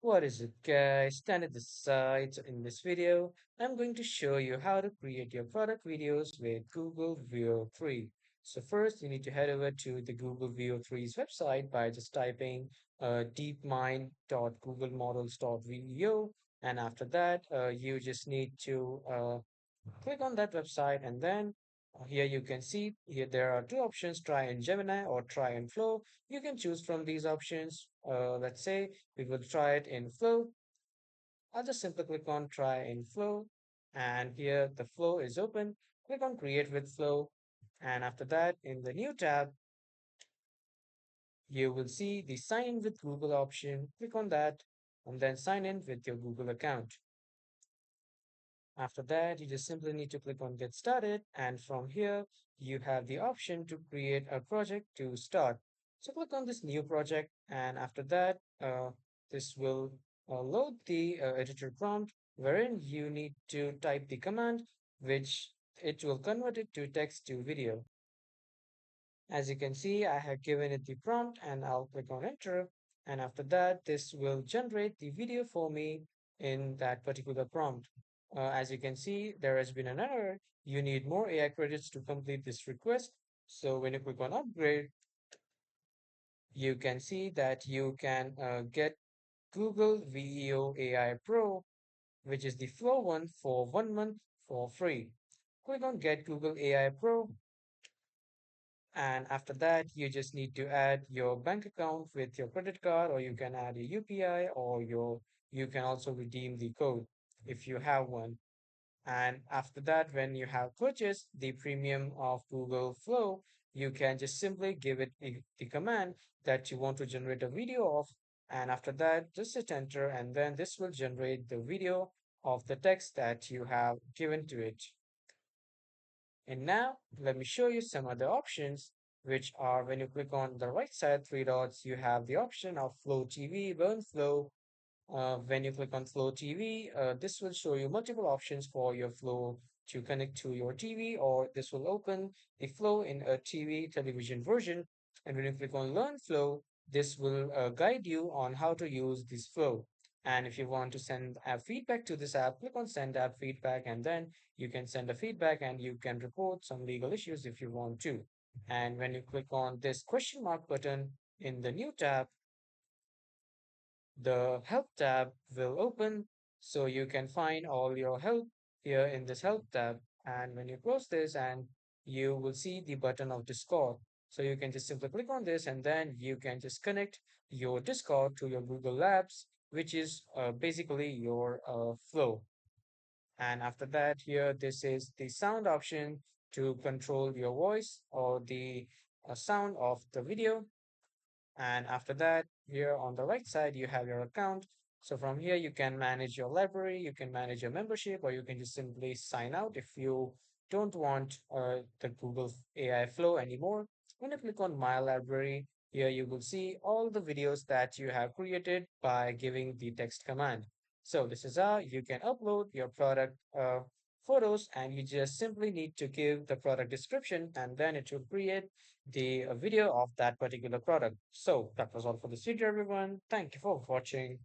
What is it, guys? Stand at the side. In this video, I'm going to show you how to create your product videos with Google VEO 3. So first, you need to head over to the Google VEO 3's website by just typing deepmind.googlemodels.veo, and after that, you just need to click on that website, and then here you can see here there are two options: try in Gemini or try in Flow. You can choose from these options. Let's say we will try it in Flow. I'll just simply click on try in Flow, and here the flow is open. Click on create with flow, and after that, in the new tab, you will see the sign in with Google option. Click on that, and then sign in with your Google account. After that, you just simply need to click on get started, and from here you have the option to create a project to start. So click on this new project, and after that, this will load the editor prompt wherein you need to type the command, which it will convert it to text to video. As you can see, I have given it the prompt, and I'll click on enter, and after that this will generate the video for me in that particular prompt. As you can see, there has been an error. You need more AI credits to complete this request. So when you click on upgrade, you can see that you can get Google VEO AI Pro, which is the Flow one, for 1 month for free. Click on Get Google AI Pro, and after that, you just need to add your bank account with your credit card, or you can add a UPI, or you can also redeem the code if you have one. And after that, when you have purchased the premium of Google Flow, you can just simply give it the command that you want to generate a video of. And after that, just hit enter, and then this will generate the video of the text that you have given to it. And now let me show you some other options, which are when you click on the right side three dots, you have the option of Flow TV, Burn Flow. When you click on Flow TV, this will show you multiple options for your Flow to connect to your TV, or this will open the Flow in a TV television version. And when you click on Learn Flow, this will guide you on how to use this Flow. And if you want to send a feedback to this app, click on Send App Feedback, and then you can send a feedback and you can report some legal issues if you want to. And when you click on this question mark button in the new tab, the help tab will open, so you can find all your help here in this help tab. And when you close this, and you will see the button of Discord. So you can just simply click on this, and then you can just connect your Discord to your Google Labs, which is basically your flow. And after that, here, this is the sound option to control your voice or the sound of the video. And after that, here on the right side, you have your account. So from here, you can manage your library, you can manage your membership, or you can just simply sign out if you don't want the Google AI Flow anymore. When you click on My Library, here you will see all the videos that you have created by giving the text command. So this is how you can upload your product photos, and you just simply need to give the product description, and then it will create the video of that particular product. So that was all for this video, everyone. Thank you for watching.